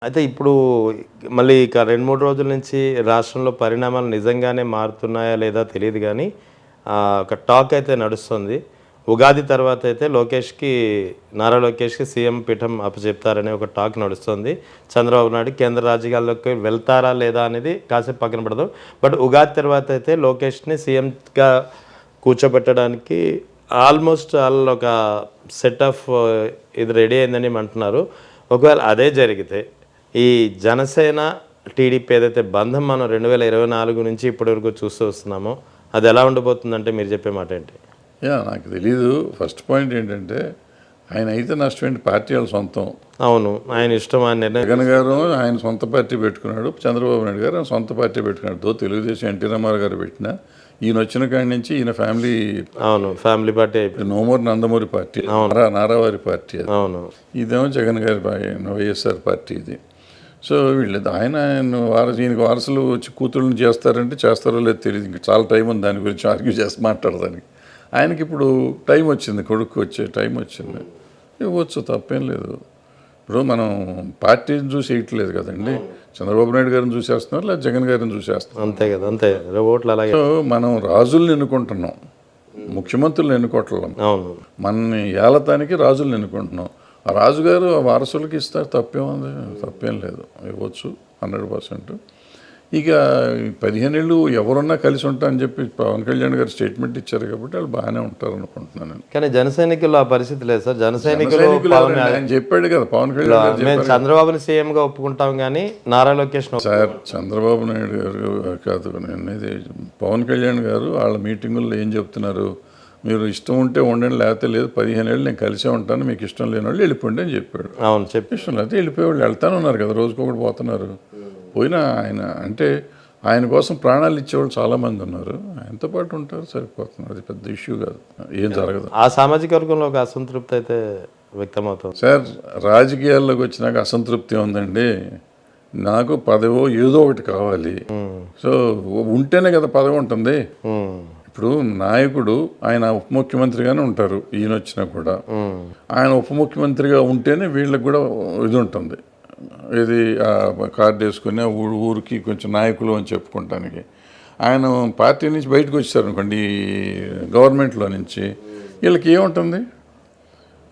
అయితే ఇప్పుడు మళ్ళీ ఇక 2, 3 రోజుల నుంచి రాష్ట్రంలో పరిణామాలు నిజంగానే మారుతున్నాయా లేదా తెలీదు గానీ, ఒక టాక్ అయితే నడుస్తుంది. ఉగాది తర్వాత అయితే నారా లోకేష్‌కి సీఎం పీఠం అప్పజెప్తారనే ఒక టాక్ నడుస్తుంది. చంద్రబాబు నాయుడు కేంద్ర రాజకీయాల్లోకి వెళ్తారా లేదా అనేది కాసేపు పక్కన పెడదాం. బట్ ఉగాది తర్వాత అయితే లోకేష్‌ని సీఎంగా కూర్చోబెట్టడానికి ఆల్మోస్ట్ ఆల్ ఒక సెట్ ఆఫ్ ఇది రెడీ అయిందని అంటున్నారు. ఒకవేళ అదే జరిగితే ఈ జనసేన, టీడీపీ ఏదైతే బంధం మనం 2024 నుంచి ఇప్పటి వరకు చూస్తూ వస్తున్నామో, అది ఎలా ఉండబోతుందంటే మీరు చెప్పే మాట ఏంటి? నాకు తెలీదు. ఫస్ట్ పాయింట్ ఏంటంటే, ఆయన అయితే నష్టం ఏంటి, పార్టీ వాళ్ళ సొంతం. అవును. ఆయన ఇష్టం, ఆయన నిర్ణయం. జగన్ గారు ఆయన సొంత పార్టీ పెట్టుకున్నాడు, చంద్రబాబు నాయుడు గారు ఆయన సొంత పార్టీ పెట్టుకున్నాడు. తెలుగుదేశం ఎన్టీ రామారావు గారు పెట్టిన ఈయన వచ్చిన కాడి నుంచి ఈయన ఫ్యామిలీ. అవును, ఫ్యామిలీ పార్టీ అయిపోయింది. నోమూరి నందమూరి పార్టీ, నారావారి పార్టీ అది. అవును. ఇదేమో జగన్ గారి వైఎస్ఆర్ పార్టీ ఇది. సో వీళ్ళది ఈయనకి వారసులు వచ్చి కూతుళ్ళని చేస్తారంటే చేస్తారో లేదో తెలియదు. ఇంకా చాలా టైం ఉంది దాని గురించి ఆర్గ్యూ చేసి మాట్లాడడానికి. ఆయనకి ఇప్పుడు టైం వచ్చింది, కొడుకు వచ్చే టైం వచ్చింది, ఇవ్వచ్చు, తప్పేం లేదు. ఇప్పుడు మనం పార్టీని చూసి వేయట్లేదు కదండి, చంద్రబాబు నాయుడు గారిని చూసేస్తున్నారు, లేదా జగన్ గారిని చూసేస్తున్నారు. అంతే కదా, అంతే ఓట్లు అలాగే. సో మనం రాజుల్ని ఎన్నుకుంటున్నాం, ముఖ్యమంత్రులను ఎన్నుకోవట్లేం. అవును. మనని ఏలతానికి రాజుల్ని ఎన్నుకుంటున్నాం. ఆ రాజుగారు ఆ వారసులకి ఇస్తారు, తప్పేముంది, తప్పేం లేదు, ఇవ్వచ్చు 100%. ఇక 15 ఏళ్ళు ఎవరున్నా కలిసి ఉంటా అని చెప్పి పవన్ కళ్యాణ్ గారు స్టేట్మెంట్ ఇచ్చారు కాబట్టి వాళ్ళు బాగానే ఉంటారు అనుకుంటున్నాను. కానీ జన సైనికులు ఆ పరిస్థితి లేదు సార్. జన సైనికులు ఆయన చెప్పాడు కదా, పవన్ కళ్యాణ్ మేము చంద్రబాబుని సీఎంగా ఒప్పుకుంటాం కానీ నారా లోకేష్ సార్, చంద్రబాబు నాయుడు గారు కాదు, అనేది పవన్ కళ్యాణ్ గారు వాళ్ళ మీటింగుల్లో ఏం చెప్తున్నారు, మీరు ఇష్టం ఉంటే ఉండండి, లేకపోతే లేదు, 15 ఏళ్ళు నేను కలిసే ఉంటాను, మీకు ఇష్టం లేని వాళ్ళు వెళ్ళిపోండి అని చెప్పాడు. అవును, చెప్పి ఇష్టం లేకపోతే వెళ్ళిపోయేవాళ్ళు వెళ్తానే ఉన్నారు కదా, రోజుకొకటి పోతున్నారు. పోయినా ఆయన అంటే ఆయన కోసం ప్రాణాలు ఇచ్చేవాళ్ళు చాలామంది ఉన్నారు, ఆయనతో పాటు ఉంటారు, సరిపోతున్నారు. అది పెద్ద ఇష్యూ కాదు, ఏం జరగదు. ఆ సామాజిక వర్గంలో ఒక అసంతృప్తి అయితే వ్యక్తమవుతుంది సార్. రాజకీయాల్లోకి వచ్చినాక అసంతృప్తి ఉందండి. నాకు పదవో ఏదో ఒకటి కావాలి, సో ఉంటేనే కదా పదవి ఉంటుంది. ఇప్పుడు నాయకుడు ఆయన ఉప ముఖ్యమంత్రిగానే ఉంటారు, ఈయన వచ్చినా కూడా ఆయన ఉప ముఖ్యమంత్రిగా ఉంటేనే వీళ్ళకి కూడా ఇది ఉంటుంది, ఇది కార్డు వేసుకుని ఊరికి కొంచెం నాయకులు అని చెప్పుకుంటానికి. ఆయన పార్టీ నుంచి బయటకు వచ్చారు అనుకోండి, గవర్నమెంట్లో నుంచి, వీళ్ళకి ఏముంటుంది,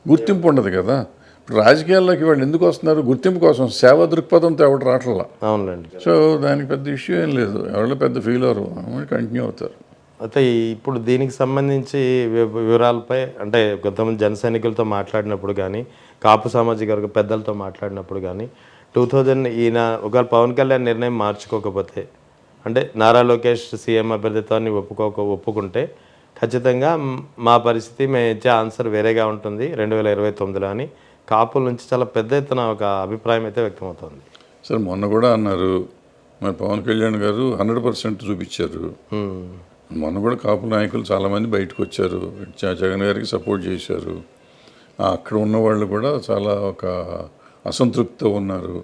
గుర్తింపు ఉండదు కదా. ఇప్పుడు రాజకీయాల్లోకి వాళ్ళు ఎందుకు వస్తున్నారు, గుర్తింపు కోసం, సేవా దృక్పథంతో ఎవరు రావట్లా. అవునండి. సో దానికి పెద్ద ఇష్యూ ఏం లేదు, ఎవరు పెద్ద ఫీల్ అవ్వరు, కంటిన్యూ అవుతారు. అయితే ఇప్పుడు దీనికి సంబంధించి వివరాలపై అంటే కొంతమంది జన సైనికులతో మాట్లాడినప్పుడు కానీ, కాపు సామాజిక వర్గ పెద్దలతో మాట్లాడినప్పుడు కానీ, ఈయన ఒకవేళ పవన్ కళ్యాణ్ నిర్ణయం మార్చుకోకపోతే, అంటే నారా లోకేష్ సీఎం అభ్యర్థిత్వాన్ని ఒప్పుకుంటే ఖచ్చితంగా మా పరిస్థితి, మేము ఇచ్చే ఆన్సర్ వేరేగా ఉంటుంది 2029లో అని కాపుల నుంచి చాలా పెద్ద ఎత్తున ఒక అభిప్రాయం అయితే వ్యక్తమవుతుంది. సరే, మొన్న కూడా అన్నారు మరి పవన్ కళ్యాణ్ గారు 100% చూపించారు. మొన్న కూడా కాపు నాయకులు చాలామంది బయటకు వచ్చారు, జగన్ గారికి సపోర్ట్ చేశారు. అక్కడ ఉన్న వాళ్ళు కూడా చాలా ఒక అసంతృప్తితో ఉన్నారు,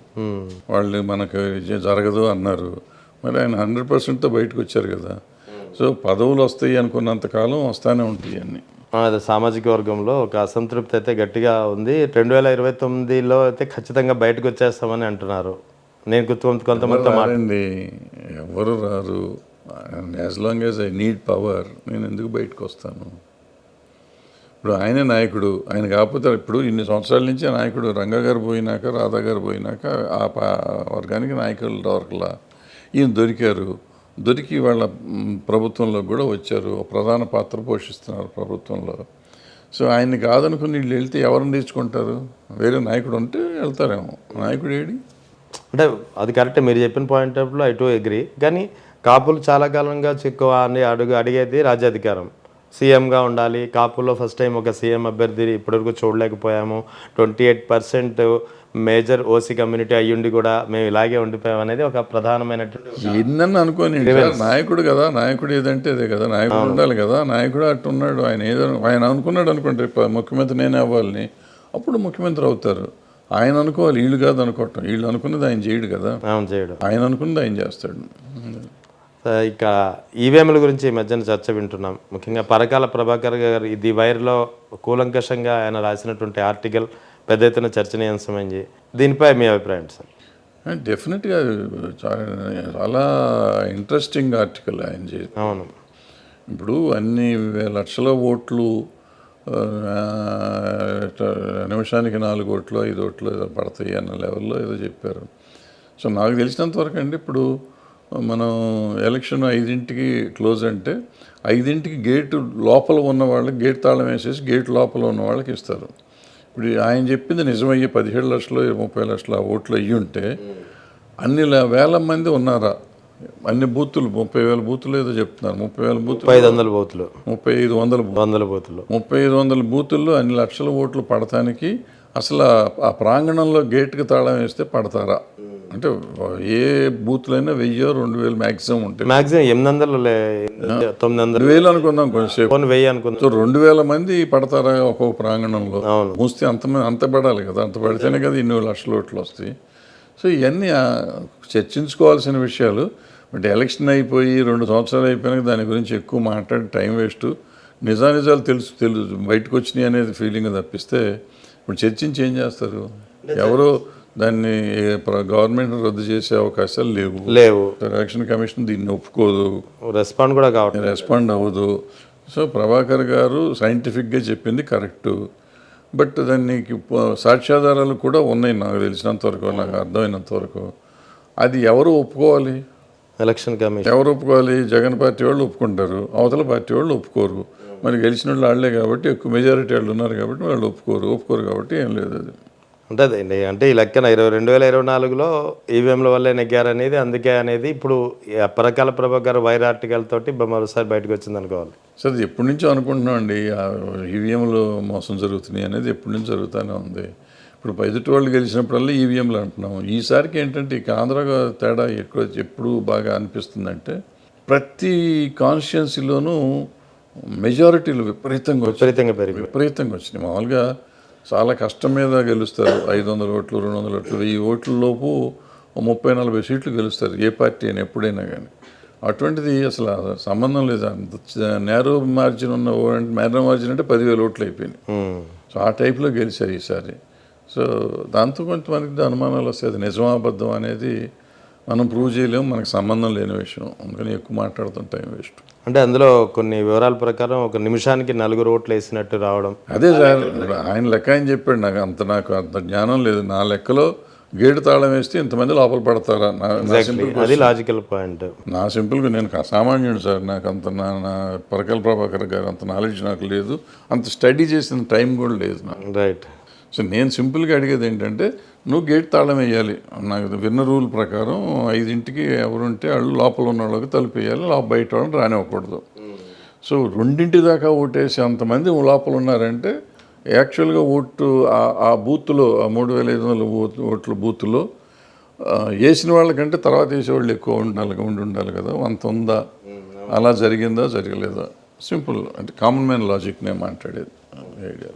వాళ్ళు మనకు జరగదు అన్నారు. మరి ఆయన 100%తో బయటకు వచ్చారు కదా. సో పదవులు వస్తాయి అనుకున్నంతకాలం వస్తూనే ఉంటాయి అన్నీ. అదే సామాజిక వర్గంలో ఒక అసంతృప్తి అయితే గట్టిగా ఉంది. 2029లో అయితే ఖచ్చితంగా బయటకు వచ్చేస్తామని అంటున్నారు. నేను కొంతమందితో మాట్లాడండి, ఎవరు రారు. As long as I need power, నేను ఎందుకు బయటకు వస్తాను. ఇప్పుడు ఆయనే నాయకుడు, ఆయన కాకపోతే ఇప్పుడు ఇన్ని సంవత్సరాల నుంచి నాయకుడు. రంగా గారు పోయినాక, రాధా గారు పోయినాక ఆ వర్గానికి నాయకులు దొరకలా, ఈయన దొరికారు. దొరికి వాళ్ళ ప్రభుత్వంలో కూడా వచ్చారు, ప్రధాన పాత్ర పోషిస్తున్నారు ప్రభుత్వంలో. సో ఆయన్ని కాదనుకుని వీళ్ళు వెళ్తే ఎవరిని తెచ్చుకుంటారు, వేరే నాయకుడు ఉంటే వెళ్తారేమో. నాయకుడు ఏడి అంటే అది కరెక్టే, మీరు చెప్పిన point of I to agree. కానీ కాపులు చాలా కాలంగా చిక్కువ అని అడిగేది రాజ్యాధికారం, సీఎంగా ఉండాలి. కాపుల్లో ఫస్ట్ టైం ఒక సీఎం అభ్యర్థి ఇప్పటివరకు చూడలేకపోయాము. 28% మేజర్ ఓసీ కమ్యూనిటీ అయ్యుండి కూడా మేము ఇలాగే ఉండిపోయాం అనేది ఒక ప్రధానమైనటువంటి ఎన్నన్నా అనుకోని నాయకుడు కదా. నాయకుడు ఏదంటే అదే కదా, నాయకుడు ఉండాలి కదా. నాయకుడు అట్టు ఉన్నాడు, ఆయన అనుకున్నాడు అనుకోండి ముఖ్యమంత్రి నేనే అవ్వాలని, అప్పుడు ముఖ్యమంత్రి అవుతారు. ఆయన అనుకోవాలి, వీళ్ళు కాదు అనుకోవటం. వీళ్ళు అనుకున్నది ఆయన చేయడు కదా, ఆయన అనుకున్నది ఆయన చేస్తాడు. ఇక ఈవీఎంల గురించి ఈ మధ్యన చర్చ వింటున్నాం. ముఖ్యంగా పరకాల ప్రభాకర్ గారు ఇది వైర్లో కూలంకషంగా ఆయన రాసినటువంటి ఆర్టికల్ పెద్ద ఎత్తున చర్చనీయాంశమైంది. దీనిపై మీ అభిప్రాయం సార్? డెఫినెట్గా చాలా ఇంట్రెస్టింగ్ ఆర్టికల్ ఆయన చేసి. అవును. ఇప్పుడు అన్ని లక్షల ఓట్లు నిమిషానికి 4 ఓట్లు 5 ఓట్లు ఏదో పడతాయి అన్న లెవెల్లో ఏదో చెప్పారు. సో నాకు తెలిసినంత వరకు అండి, ఇప్పుడు మనం ఎలక్షన్ 5ంటికి క్లోజ్ అంటే 5ంటికి గేటు లోపల ఉన్న వాళ్ళకి గేట్ తాళం వేసేసి గేట్ లోపల ఉన్న వాళ్ళకి ఇస్తారు. ఇప్పుడు ఆయన చెప్పింది నిజమయ్యే 17 లక్షలు 30 లక్షల ఓట్లు అయ్యి ఉంటే అన్ని వేల మంది ఉన్నారా? అన్ని బూతులు 30,000 బూతులు ఏదో చెప్తున్నారు. 30,000 బూతులు 500 బూతులు 3,500 బూతులు 3,500 బూతుల్లో అన్ని లక్షల ఓట్లు పడటానికి అసలు ఆ ప్రాంగణంలో గేట్కి తాళం వేస్తే పడతారా? అంటే ఏ బూత్లైనా 1000 2,000 మ్యాక్సిమం ఉంటాయి. మాక్సిమం 800 900 2,000 అనుకుందాం కొంచెంసేపు. 1000 అనుకుందాం. సో 2,000 మంది పడతారా ఒక్కొక్క ప్రాంగణంలో? అవును. మూస్తే అంత పడాలి కదా, అంత పడితేనే కదా ఇన్ని లక్షల ఓట్లు వస్తాయి. సో ఇవన్నీ చర్చించుకోవాల్సిన విషయాలు. బట్ ఎలక్షన్ అయిపోయి 2 సంవత్సరాలు అయిపోయినాక దాని గురించి ఎక్కువ మాట్లాడి టైం వేస్ట్. నిజాలు తెలుసు బయటకు వచ్చినాయి అనేది ఫీలింగ్ తప్పిస్తే ఇప్పుడు చర్చించి ఏం చేస్తారు? ఎవరో దాన్ని గవర్నమెంట్ రద్దు చేసే అవకాశాలు లేవు. ఎలక్షన్ కమిషన్ దీన్ని ఒప్పుకోదు, రెస్పాండ్ అవ్వదు. సో ప్రభాకర్ గారు సైంటిఫిక్గా చెప్పింది కరెక్టు. బట్ దానికి సాక్ష్యాధారాలు కూడా ఉన్నాయి నాకు తెలిసినంత వరకు, నాకు అర్థమైనంత వరకు. అది ఎవరు ఒప్పుకోవాలి? ఎలక్షన్ కమిషన్ ఎవరు ఒప్పుకోవాలి? జగన్ పార్టీ వాళ్ళు ఒప్పుకుంటారు, అవతల పార్టీ వాళ్ళు ఒప్పుకోరు. మరి గెలిచిన వాళ్ళు వాళ్ళే కాబట్టి, ఎక్కువ మెజారిటీ వాళ్ళు ఉన్నారు కాబట్టి వాళ్ళు ఒప్పుకోరు కాబట్టి ఏం లేదు. అది అంటే ఈ లెక్కన 2024లో ఈవీఎంల వల్లే నెగ్గారనేది, అందుకే అనేది ఇప్పుడు పరకాల ప్రభాకర్ వైర్ ఆర్టికల్ తోటి మరోసారి బయటకు వచ్చింది అనుకోవాలి. సో అది ఎప్పటి నుంచో అనుకుంటున్నాం అండి, ఈవీఎంలు మోసం జరుగుతున్నాయి అనేది ఎప్పటి నుంచి జరుగుతూనే ఉంది. ఇప్పుడు ఎదుటి వాళ్ళు గెలిచినప్పుడల్లా ఈవీఎంలు అంటున్నాం. ఈసారికి ఏంటంటే ఇక ఆంధ్ర తేడా ఎప్పుడు బాగా అనిపిస్తుందంటే, ప్రతి కాన్స్టిట్యున్సీలోనూ మెజారిటీలు విపరీతంగా వచ్చినాయి. మామూలుగా చాలా కష్టం మీద గెలుస్తారు. 500 ఓట్లు 200 ఓట్లు 1000 ఓట్ల లోపు 30-40 సీట్లు గెలుస్తారు ఏ పార్టీ అయినా ఎప్పుడైనా కానీ. అటువంటిది అసలు సంబంధం లేదు. అంత నేరో మార్జిన్ అంటే 10,000 ఓట్లు అయిపోయినాయి. సో ఆ టైప్లో గెలిచారు ఈసారి. సో దాంతో కొంతమందికి అనుమానాలు వస్తాయి. అది నిజమా అబద్ధం అనేది మనం ప్రూవ్ చేయలేము, మనకు సంబంధం లేని విషయం. అందుకని ఎక్కువ మాట్లాడుతాం, టైం వేస్ట్. అంటే అందులో కొన్ని వివరాల ప్రకారం 1 నిమిషానికి 4 ఓట్లు వేసినట్టు రావడం. అదే సార్ ఆయన లెక్క ఆయన చెప్పాడు. నాకు అంత జ్ఞానం లేదు. నా లెక్కలో గేటు తాళం వేస్తే ఇంతమంది లోపల పడతారా? అది లాజికల్ పాయింట్. నా సింపుల్గా నేను సామాన్యుడు సార్. నాకు అంత నా పరకాల ప్రభాకర్ గారు అంత నాలెడ్జ్ నాకు లేదు, అంత స్టడీ చేసిన టైం కూడా లేదు నాకు. రైట్. సో నేను సింపుల్గా అడిగేది ఏంటంటే, నువ్వు గేట్ తాళం వేయాలి. నాకు విన్న రూల్ ప్రకారం 5ంటికి ఎవరుంటే వాళ్ళు లోపల ఉన్న వాళ్ళకి తలుపు వేయాలి, బయట వాళ్ళని రానివ్వకూడదు. సో 2 దాకా ఓటేసి అంతమంది లోపల ఉన్నారంటే యాక్చువల్గా ఆ బూత్లో 3,500 ఓట్ల బూత్లో వేసిన వాళ్ళకంటే తర్వాత వేసేవాళ్ళు ఎక్కువ ఉండాలి కదా. అంత ఉందా? అలా జరిగిందా జరగలేదా? సింపుల్ అంటే కామన్ మ్యాన్ లాజిక్ నేను మాట్లాడేది ఐడియా.